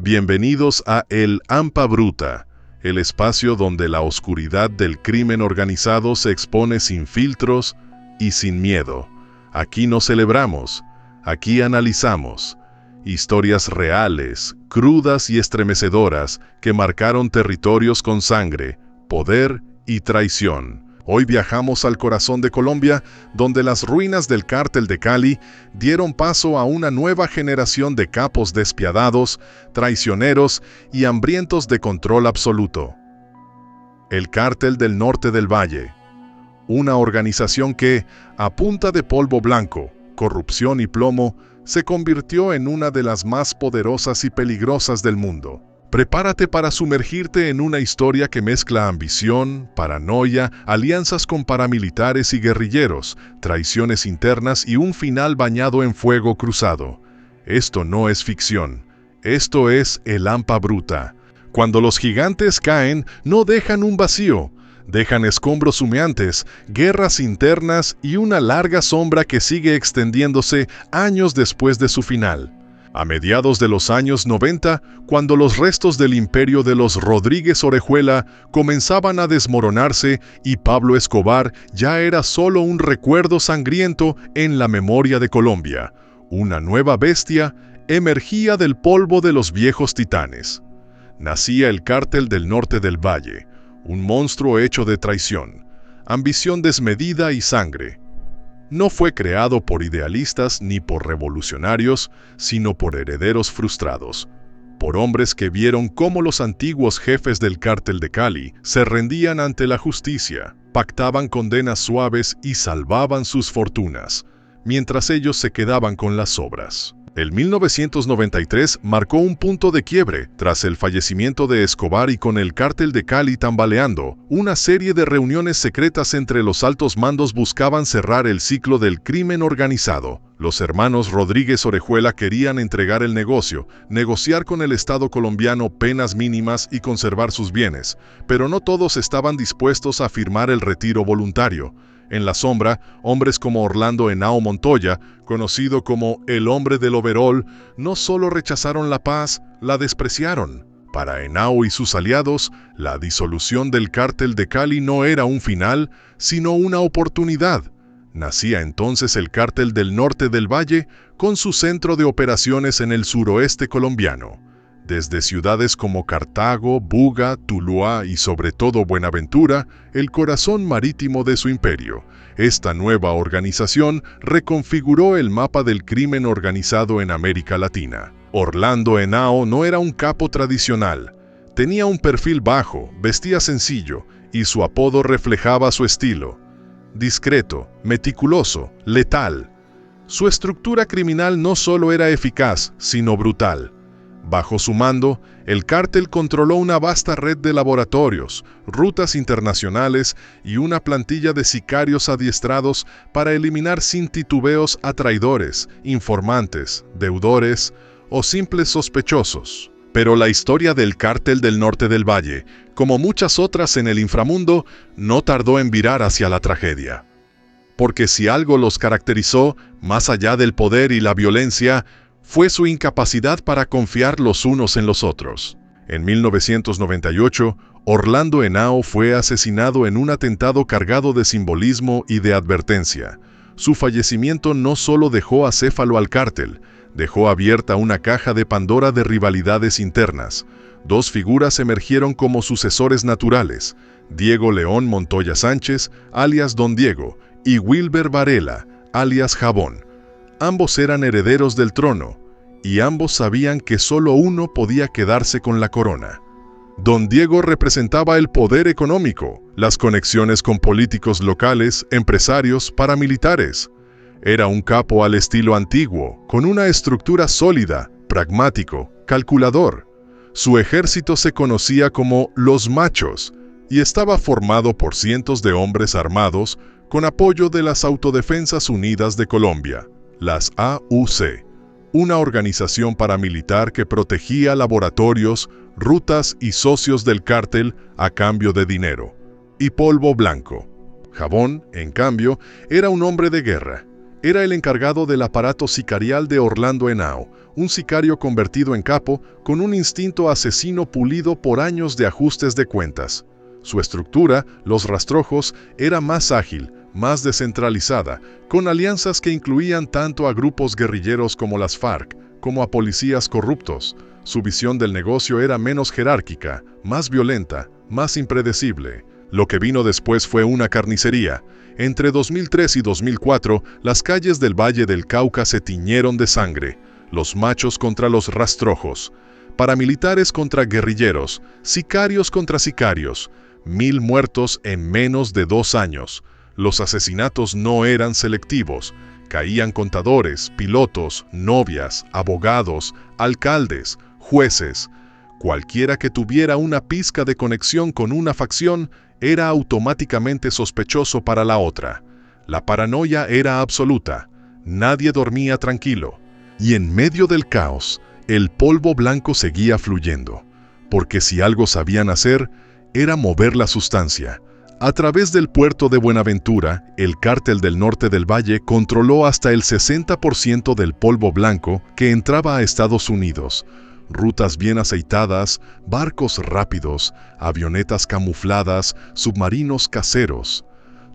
Bienvenidos a El Hampa Bruta, el espacio donde la oscuridad del crimen organizado se expone sin filtros y sin miedo. Aquí no celebramos, aquí analizamos. Historias reales, crudas y estremecedoras que marcaron territorios con sangre, poder y traición. Hoy viajamos al corazón de Colombia, donde las ruinas del Cártel de Cali dieron paso a una nueva generación de capos despiadados, traicioneros y hambrientos de control absoluto. El Cártel del Norte del Valle, una organización que, a punta de polvo blanco, corrupción y plomo, se convirtió en una de las más poderosas y peligrosas del mundo. Prepárate para sumergirte en una historia que mezcla ambición, paranoia, alianzas con paramilitares y guerrilleros, traiciones internas y un final bañado en fuego cruzado. Esto no es ficción. Esto es El Hampa Bruta. Cuando los gigantes caen, no dejan un vacío. Dejan escombros humeantes, guerras internas y una larga sombra que sigue extendiéndose años después de su final. A mediados de los años 90, cuando los restos del imperio de los Rodríguez Orejuela comenzaban a desmoronarse y Pablo Escobar ya era solo un recuerdo sangriento en la memoria de Colombia, una nueva bestia emergía del polvo de los viejos titanes. Nacía el Cártel del Norte del Valle, un monstruo hecho de traición, ambición desmedida y sangre. No fue creado por idealistas ni por revolucionarios, sino por herederos frustrados, por hombres que vieron cómo los antiguos jefes del Cártel de Cali se rendían ante la justicia, pactaban condenas suaves y salvaban sus fortunas, mientras ellos se quedaban con las sobras. El 1993 marcó un punto de quiebre tras el fallecimiento de Escobar y con el Cártel de Cali tambaleando. Una serie de reuniones secretas entre los altos mandos buscaban cerrar el ciclo del crimen organizado. Los hermanos Rodríguez Orejuela querían entregar el negocio, negociar con el Estado colombiano penas mínimas y conservar sus bienes, pero no todos estaban dispuestos a firmar el retiro voluntario. En la sombra, hombres como Orlando Henao Montoya, conocido como el hombre del overol, no solo rechazaron la paz, la despreciaron. Para Henao y sus aliados, la disolución del Cártel de Cali no era un final, sino una oportunidad. Nacía entonces el Cártel del Norte del Valle, con su centro de operaciones en el suroeste colombiano. Desde ciudades como Cartago, Buga, Tuluá y sobre todo Buenaventura, el corazón marítimo de su imperio, esta nueva organización reconfiguró el mapa del crimen organizado en América Latina. Orlando Henao no era un capo tradicional. Tenía un perfil bajo, vestía sencillo, y su apodo reflejaba su estilo. Discreto, meticuloso, letal. Su estructura criminal no solo era eficaz, sino brutal. Bajo su mando, el cártel controló una vasta red de laboratorios, rutas internacionales y una plantilla de sicarios adiestrados para eliminar sin titubeos a traidores, informantes, deudores o simples sospechosos. Pero la historia del Cártel del Norte del Valle, como muchas otras en el inframundo, no tardó en virar hacia la tragedia. Porque si algo los caracterizó, más allá del poder y la violencia, fue su incapacidad para confiar los unos en los otros. En 1998, Orlando Henao fue asesinado en un atentado cargado de simbolismo y de advertencia. Su fallecimiento no solo dejó acéfalo al cártel, dejó abierta una caja de Pandora de rivalidades internas. Dos figuras emergieron como sucesores naturales: Diego León Montoya Sánchez, alias Don Diego, y Wilber Varela, alias Jabón. Ambos eran herederos del trono, y ambos sabían que solo uno podía quedarse con la corona. Don Diego representaba el poder económico, las conexiones con políticos locales, empresarios, paramilitares. Era un capo al estilo antiguo, con una estructura sólida, pragmático, calculador. Su ejército se conocía como los Machos, y estaba formado por cientos de hombres armados con apoyo de las Autodefensas Unidas de Colombia, las AUC, una organización paramilitar que protegía laboratorios, rutas y socios del cártel a cambio de dinero y polvo blanco. Jabón, en cambio, era un hombre de guerra. Era el encargado del aparato sicarial de Orlando Henao, un sicario convertido en capo con un instinto asesino pulido por años de ajustes de cuentas. Su estructura, los rastrojos, era más ágil, más descentralizada, con alianzas que incluían tanto a grupos guerrilleros como las FARC, como a policías corruptos. Su visión del negocio era menos jerárquica, más violenta, más impredecible. Lo que vino después fue una carnicería. Entre 2003 y 2004, las calles del Valle del Cauca se tiñeron de sangre. Los machos contra los rastrojos, paramilitares contra guerrilleros, sicarios contra sicarios. 1000 muertos en menos de 2 años. Los asesinatos no eran selectivos. Caían contadores, pilotos, novias, abogados, alcaldes, jueces. Cualquiera que tuviera una pizca de conexión con una facción era automáticamente sospechoso para la otra. La paranoia era absoluta. Nadie dormía tranquilo. Y en medio del caos, el polvo blanco seguía fluyendo. Porque si algo sabían hacer, era mover la sustancia. A través del puerto de Buenaventura, el cártel del norte del Valle controló hasta el 60% del polvo blanco que entraba a Estados Unidos. Rutas bien aceitadas, barcos rápidos, avionetas camufladas, submarinos caseros.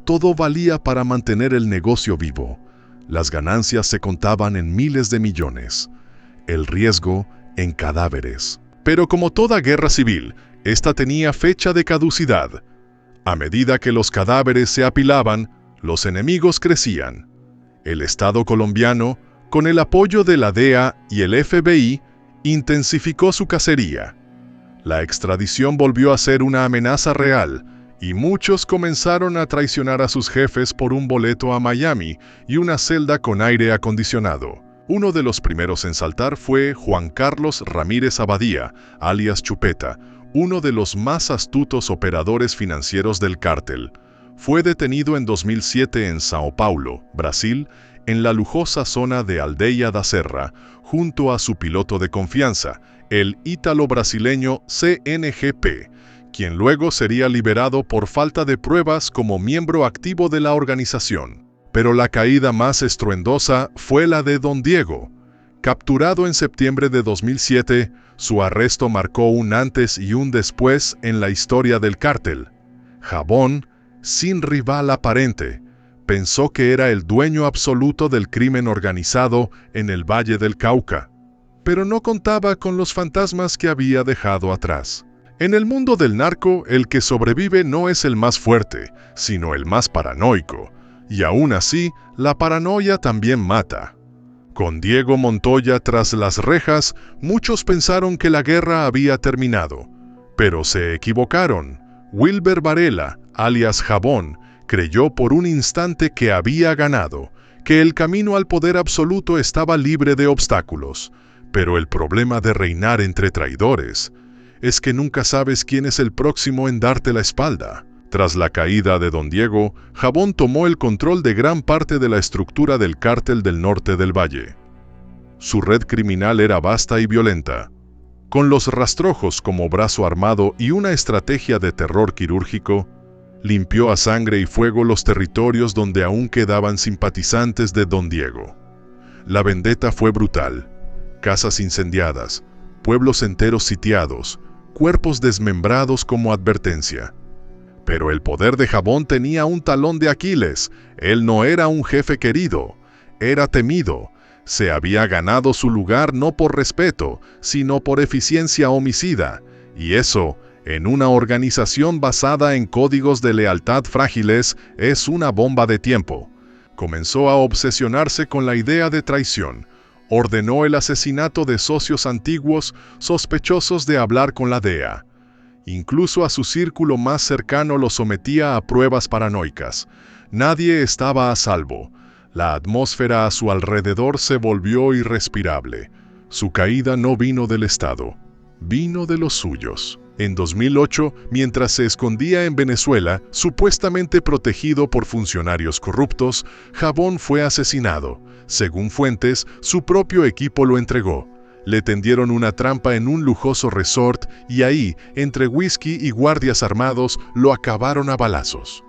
Todo valía para mantener el negocio vivo. Las ganancias se contaban en miles de millones. El riesgo en cadáveres. Pero como toda guerra civil, esta tenía fecha de caducidad. A medida que los cadáveres se apilaban, los enemigos crecían. El Estado colombiano, con el apoyo de la DEA y el FBI, intensificó su cacería. La extradición volvió a ser una amenaza real, y muchos comenzaron a traicionar a sus jefes por un boleto a Miami y una celda con aire acondicionado. Uno de los primeros en saltar fue Juan Carlos Ramírez Abadía, alias Chupeta, uno de los más astutos operadores financieros del cártel. Fue detenido en 2007 en Sao Paulo, Brasil, en la lujosa zona de Aldeia da Serra, junto a su piloto de confianza, el ítalo-brasileño CNGP, quien luego sería liberado por falta de pruebas como miembro activo de la organización. Pero la caída más estruendosa fue la de Don Diego. Capturado en septiembre de 2007, su arresto marcó un antes y un después en la historia del cártel. Jabón, sin rival aparente, pensó que era el dueño absoluto del crimen organizado en el Valle del Cauca, pero no contaba con los fantasmas que había dejado atrás. En el mundo del narco, el que sobrevive no es el más fuerte, sino el más paranoico, y aún así, la paranoia también mata. Con Diego Montoya tras las rejas, muchos pensaron que la guerra había terminado, pero se equivocaron. Wilber Varela, alias Jabón, creyó por un instante que había ganado, que el camino al poder absoluto estaba libre de obstáculos. Pero el problema de reinar entre traidores es que nunca sabes quién es el próximo en darte la espalda. Tras la caída de Don Diego, Jabón tomó el control de gran parte de la estructura del cártel del norte del Valle. Su red criminal era vasta y violenta. Con los rastrojos como brazo armado y una estrategia de terror quirúrgico, limpió a sangre y fuego los territorios donde aún quedaban simpatizantes de Don Diego. La vendetta fue brutal. Casas incendiadas, pueblos enteros sitiados, cuerpos desmembrados como advertencia. Pero el poder de Jabón tenía un talón de Aquiles. Él no era un jefe querido, era temido. Se había ganado su lugar no por respeto, sino por eficiencia homicida. Y eso, en una organización basada en códigos de lealtad frágiles, es una bomba de tiempo. Comenzó a obsesionarse con la idea de traición. Ordenó el asesinato de socios antiguos sospechosos de hablar con la DEA. Incluso a su círculo más cercano lo sometía a pruebas paranoicas. Nadie estaba a salvo. La atmósfera a su alrededor se volvió irrespirable. Su caída no vino del Estado, vino de los suyos. En 2008, mientras se escondía en Venezuela, supuestamente protegido por funcionarios corruptos, Jabón fue asesinado. Según fuentes, su propio equipo lo entregó. Le tendieron una trampa en un lujoso resort y ahí, entre whisky y guardias armados, lo acabaron a balazos.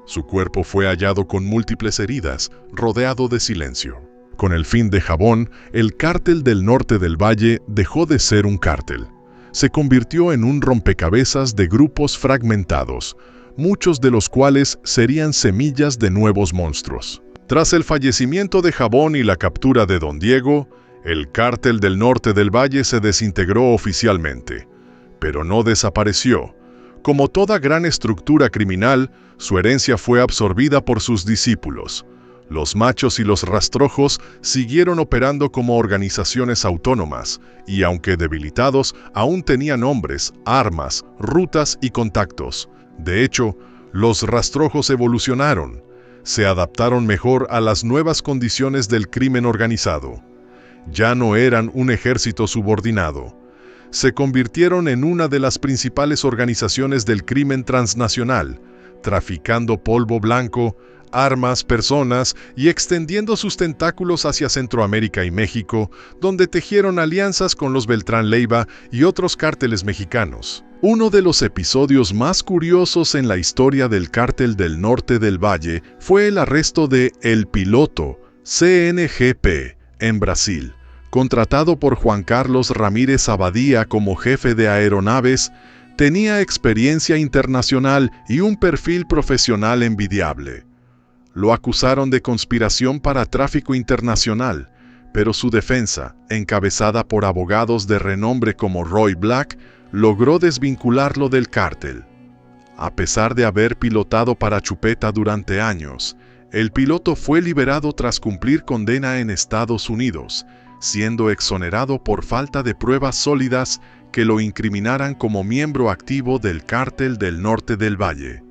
Su cuerpo fue hallado con múltiples heridas, rodeado de silencio. Con el fin de Jabón, el Cártel del Norte del Valle dejó de ser un cártel. Se convirtió en un rompecabezas de grupos fragmentados, muchos de los cuales serían semillas de nuevos monstruos. Tras el fallecimiento de Jabón y la captura de Don Diego, el Cártel del Norte del Valle se desintegró oficialmente, pero no desapareció. Como toda gran estructura criminal, su herencia fue absorbida por sus discípulos. Los machos y los rastrojos siguieron operando como organizaciones autónomas, y aunque debilitados, aún tenían nombres, armas, rutas y contactos. De hecho, los rastrojos evolucionaron. Se adaptaron mejor a las nuevas condiciones del crimen organizado. Ya no eran un ejército subordinado. Se convirtieron en una de las principales organizaciones del crimen transnacional, traficando polvo blanco, armas, personas y extendiendo sus tentáculos hacia Centroamérica y México, donde tejieron alianzas con los Beltrán Leiva y otros cárteles mexicanos. Uno de los episodios más curiosos en la historia del Cártel del Norte del Valle fue el arresto de El Piloto, CNGP, en Brasil. Contratado por Juan Carlos Ramírez Abadía como jefe de aeronaves, tenía experiencia internacional y un perfil profesional envidiable. Lo acusaron de conspiración para tráfico internacional, pero su defensa, encabezada por abogados de renombre como Roy Black, logró desvincularlo del cártel. A pesar de haber pilotado para Chupeta durante años, el piloto fue liberado tras cumplir condena en Estados Unidos, siendo exonerado por falta de pruebas sólidas que lo incriminaran como miembro activo del Cártel del Norte del Valle.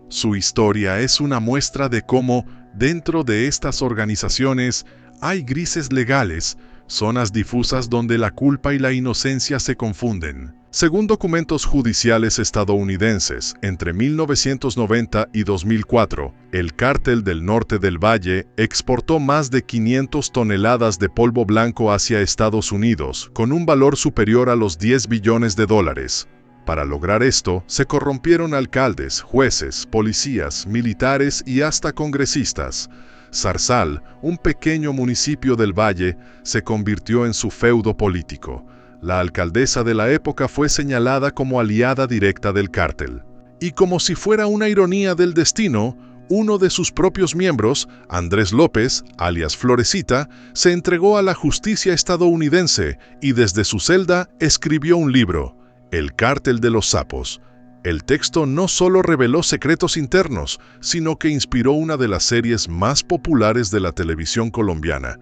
Su historia es una muestra de cómo, dentro de estas organizaciones, hay grises legales, zonas difusas donde la culpa y la inocencia se confunden. Según documentos judiciales estadounidenses, entre 1990 y 2004, el Cártel del Norte del Valle exportó más de 500 toneladas de polvo blanco hacia Estados Unidos, con un valor superior a los $10 billones. Para lograr esto, se corrompieron alcaldes, jueces, policías, militares y hasta congresistas. Zarzal, un pequeño municipio del Valle, se convirtió en su feudo político. La alcaldesa de la época fue señalada como aliada directa del cártel. Y como si fuera una ironía del destino, uno de sus propios miembros, Andrés López, alias Florecita, se entregó a la justicia estadounidense y desde su celda escribió un libro, El Cártel de los Sapos. El texto no solo reveló secretos internos, sino que inspiró una de las series más populares de la televisión colombiana.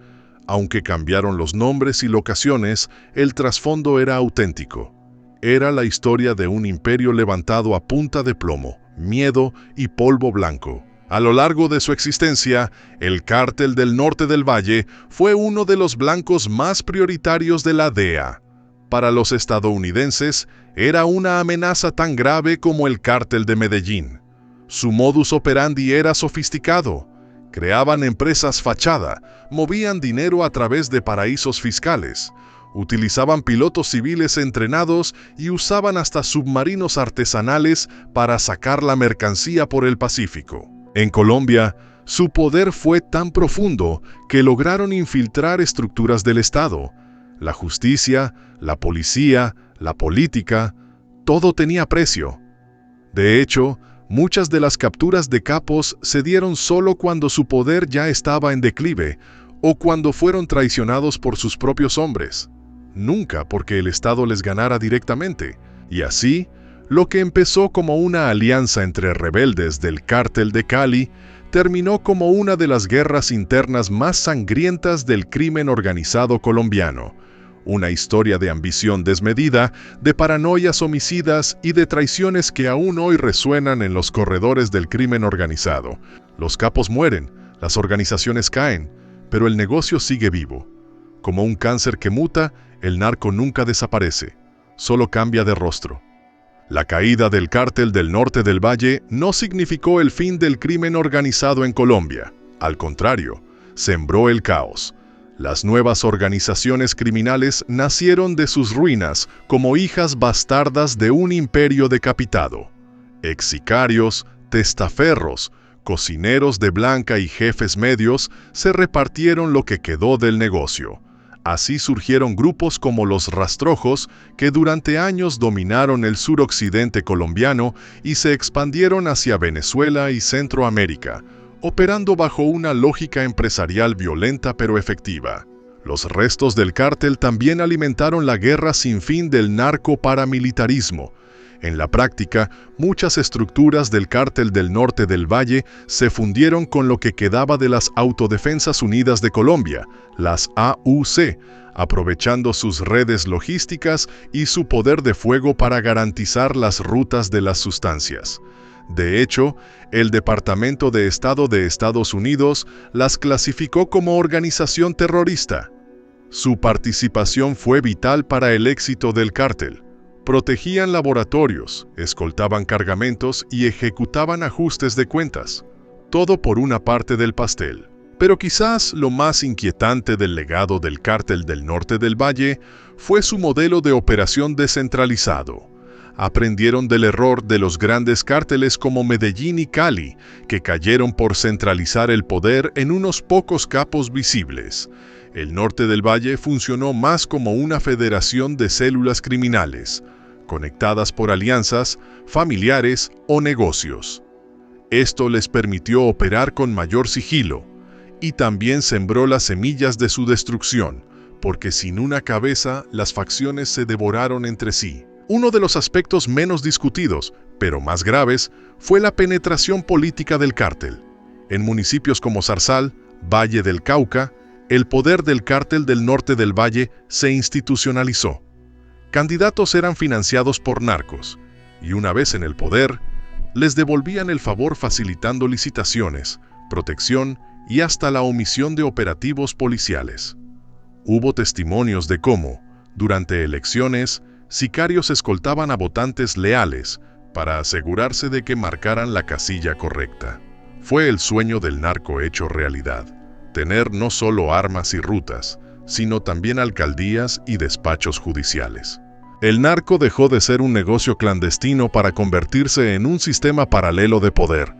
Aunque cambiaron los nombres y locaciones, el trasfondo era auténtico. Era la historia de un imperio levantado a punta de plomo, miedo y polvo blanco. A lo largo de su existencia, el Cártel del Norte del Valle fue uno de los blancos más prioritarios de la DEA. Para los estadounidenses, era una amenaza tan grave como el Cártel de Medellín. Su modus operandi era sofisticado. Creaban empresas fachada, movían dinero a través de paraísos fiscales, utilizaban pilotos civiles entrenados y usaban hasta submarinos artesanales para sacar la mercancía por el Pacífico. En Colombia, su poder fue tan profundo que lograron infiltrar estructuras del Estado. La justicia, la policía, la política, todo tenía precio. De hecho, muchas de las capturas de capos se dieron solo cuando su poder ya estaba en declive o cuando fueron traicionados por sus propios hombres. Nunca porque el Estado les ganara directamente. Y así, lo que empezó como una alianza entre rebeldes del Cártel de Cali terminó como una de las guerras internas más sangrientas del crimen organizado colombiano. Una historia de ambición desmedida, de paranoias homicidas y de traiciones que aún hoy resuenan en los corredores del crimen organizado. Los capos mueren, las organizaciones caen, pero el negocio sigue vivo. Como un cáncer que muta, el narco nunca desaparece, solo cambia de rostro. La caída del Cártel del Norte del Valle no significó el fin del crimen organizado en Colombia. Al contrario, sembró el caos. Las nuevas organizaciones criminales nacieron de sus ruinas como hijas bastardas de un imperio decapitado. Ex-sicarios, testaferros, Cocineros de Blanca y jefes medios se repartieron lo que quedó del negocio. Así surgieron grupos como los Rastrojos, que durante años dominaron el suroccidente colombiano y se expandieron hacia Venezuela y Centroamérica, operando bajo una lógica empresarial violenta pero efectiva. Los restos del cártel también alimentaron la guerra sin fin del narcoparamilitarismo. En la práctica, muchas estructuras del Cártel del Norte del Valle se fundieron con lo que quedaba de las Autodefensas Unidas de Colombia, las AUC, aprovechando sus redes logísticas y su poder de fuego para garantizar las rutas de las sustancias. De hecho, el Departamento de Estado de Estados Unidos las clasificó como organización terrorista. Su participación fue vital para el éxito del cártel. Protegían laboratorios, escoltaban cargamentos y ejecutaban ajustes de cuentas. Todo por una parte del pastel. Pero quizás lo más inquietante del legado del Cártel del Norte del Valle fue su modelo de operación descentralizado. Aprendieron del error de los grandes cárteles como Medellín y Cali, que cayeron por centralizar el poder en unos pocos capos visibles. El Norte del Valle funcionó más como una federación de células criminales, conectadas por alianzas, familiares o negocios. Esto les permitió operar con mayor sigilo, y también sembró las semillas de su destrucción, porque sin una cabeza las facciones se devoraron entre sí. Uno de los aspectos menos discutidos, pero más graves, fue la penetración política del cártel. En municipios como Zarzal, Valle del Cauca, el poder del Cártel del Norte del Valle se institucionalizó. Candidatos eran financiados por narcos, y una vez en el poder, les devolvían el favor facilitando licitaciones, protección y hasta la omisión de operativos policiales. Hubo testimonios de cómo, durante elecciones, sicarios escoltaban a votantes leales para asegurarse de que marcaran la casilla correcta. Fue el sueño del narco hecho realidad, tener no solo armas y rutas, sino también alcaldías y despachos judiciales. El narco dejó de ser un negocio clandestino para convertirse en un sistema paralelo de poder.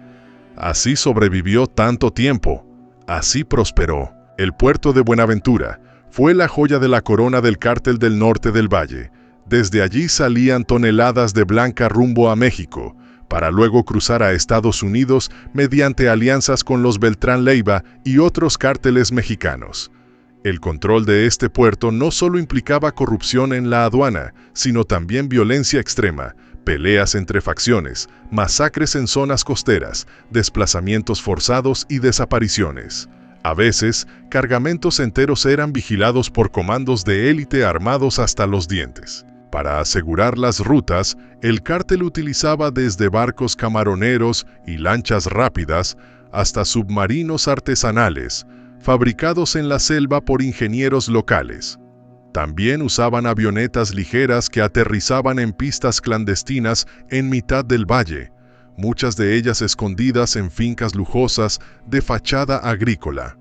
Así sobrevivió tanto tiempo, así prosperó. El puerto de Buenaventura fue la joya de la corona del Cártel del Norte del Valle. Desde allí salían toneladas de blanca rumbo a México, para luego cruzar a Estados Unidos mediante alianzas con los Beltrán Leiva y otros cárteles mexicanos. El control de este puerto no solo implicaba corrupción en la aduana, sino también violencia extrema, peleas entre facciones, masacres en zonas costeras, desplazamientos forzados y desapariciones. A veces, cargamentos enteros eran vigilados por comandos de élite armados hasta los dientes. Para asegurar las rutas, el cártel utilizaba desde barcos camaroneros y lanchas rápidas hasta submarinos artesanales, fabricados en la selva por ingenieros locales. También usaban avionetas ligeras que aterrizaban en pistas clandestinas en mitad del valle, muchas de ellas escondidas en fincas lujosas de fachada agrícola.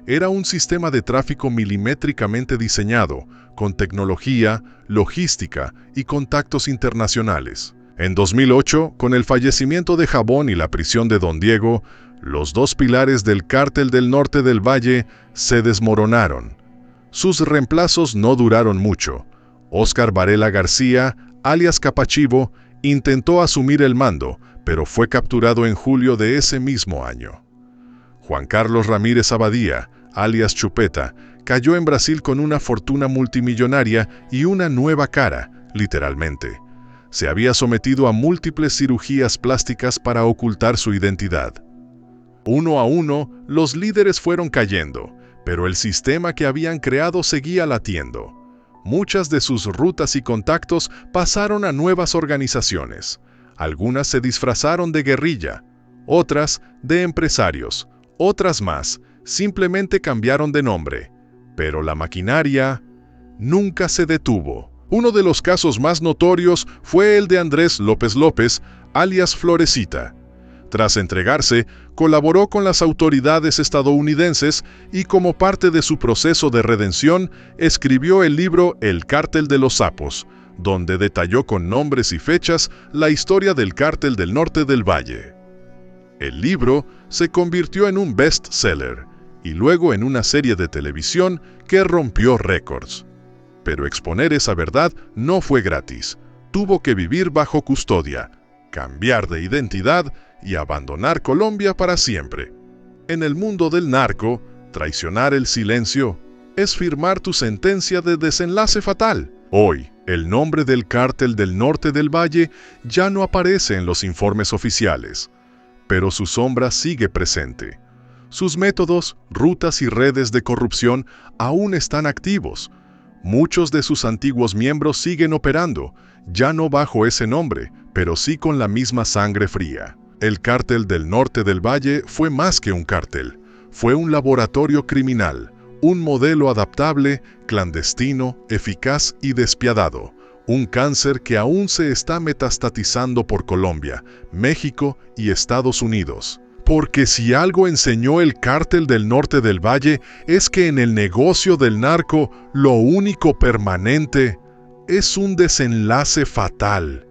Era un sistema de tráfico milimétricamente diseñado, con tecnología, logística y contactos internacionales. En 2008, con el fallecimiento de Jabón y la prisión de Don Diego, los dos pilares del Cártel del Norte del Valle se desmoronaron. Sus reemplazos no duraron mucho. Óscar Varela García, alias Capachivo, intentó asumir el mando, pero fue capturado en julio de ese mismo año. Juan Carlos Ramírez Abadía, alias Chupeta, cayó en Brasil con una fortuna multimillonaria y una nueva cara, literalmente. Se había sometido a múltiples cirugías plásticas para ocultar su identidad. Uno a uno, los líderes fueron cayendo, pero el sistema que habían creado seguía latiendo. Muchas de sus rutas y contactos pasaron a nuevas organizaciones. Algunas se disfrazaron de guerrilla, otras de empresarios, otras más simplemente cambiaron de nombre. Pero la maquinaria nunca se detuvo. Uno de los casos más notorios fue el de Andrés López López, alias Florecita. Tras entregarse, colaboró con las autoridades estadounidenses y como parte de su proceso de redención, escribió el libro El Cártel de los Sapos, donde detalló con nombres y fechas la historia del Cártel del Norte del Valle. El libro se convirtió en un bestseller y luego en una serie de televisión que rompió récords. Pero exponer esa verdad no fue gratis. Tuvo que vivir bajo custodia, cambiar de identidad y abandonar Colombia para siempre. En el mundo del narco, traicionar el silencio es firmar tu sentencia de desenlace fatal. Hoy, el nombre del Cártel del Norte del Valle ya no aparece en los informes oficiales, pero su sombra sigue presente. Sus métodos, rutas y redes de corrupción aún están activos. Muchos de sus antiguos miembros siguen operando, ya no bajo ese nombre, pero sí con la misma sangre fría. El Cártel del Norte del Valle fue más que un cártel, fue un laboratorio criminal, un modelo adaptable, clandestino, eficaz y despiadado. Un cáncer que aún se está metastatizando por Colombia, México y Estados Unidos. Porque si algo enseñó el Cártel del Norte del Valle es que en el negocio del narco lo único permanente es un desenlace fatal.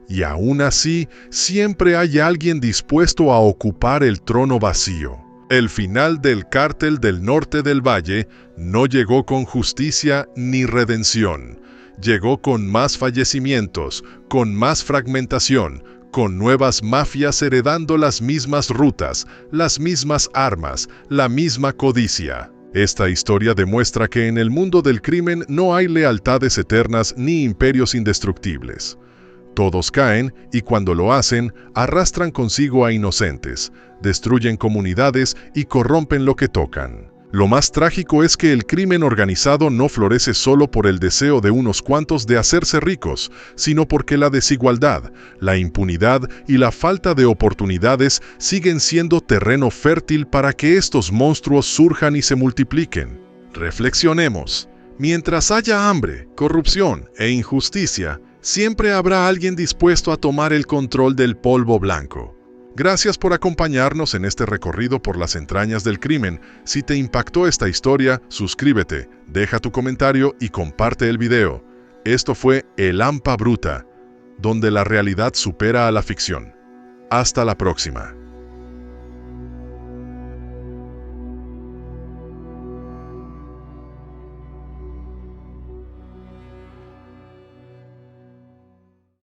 Y aún así, siempre hay alguien dispuesto a ocupar el trono vacío. El final del Cártel del Norte del Valle no llegó con justicia ni redención. Llegó con más fallecimientos, con más fragmentación, con nuevas mafias heredando las mismas rutas, las mismas armas, la misma codicia. Esta historia demuestra que en el mundo del crimen no hay lealtades eternas ni imperios indestructibles. Todos caen y cuando lo hacen, arrastran consigo a inocentes, destruyen comunidades y corrompen lo que tocan. Lo más trágico es que el crimen organizado no florece solo por el deseo de unos cuantos de hacerse ricos, sino porque la desigualdad, la impunidad y la falta de oportunidades siguen siendo terreno fértil para que estos monstruos surjan y se multipliquen. Reflexionemos. Mientras haya hambre, corrupción e injusticia, siempre habrá alguien dispuesto a tomar el control del polvo blanco. Gracias por acompañarnos en este recorrido por las entrañas del crimen. Si te impactó esta historia, suscríbete, deja tu comentario y comparte el video. Esto fue El Hampa Bruta, donde la realidad supera a la ficción. Hasta la próxima.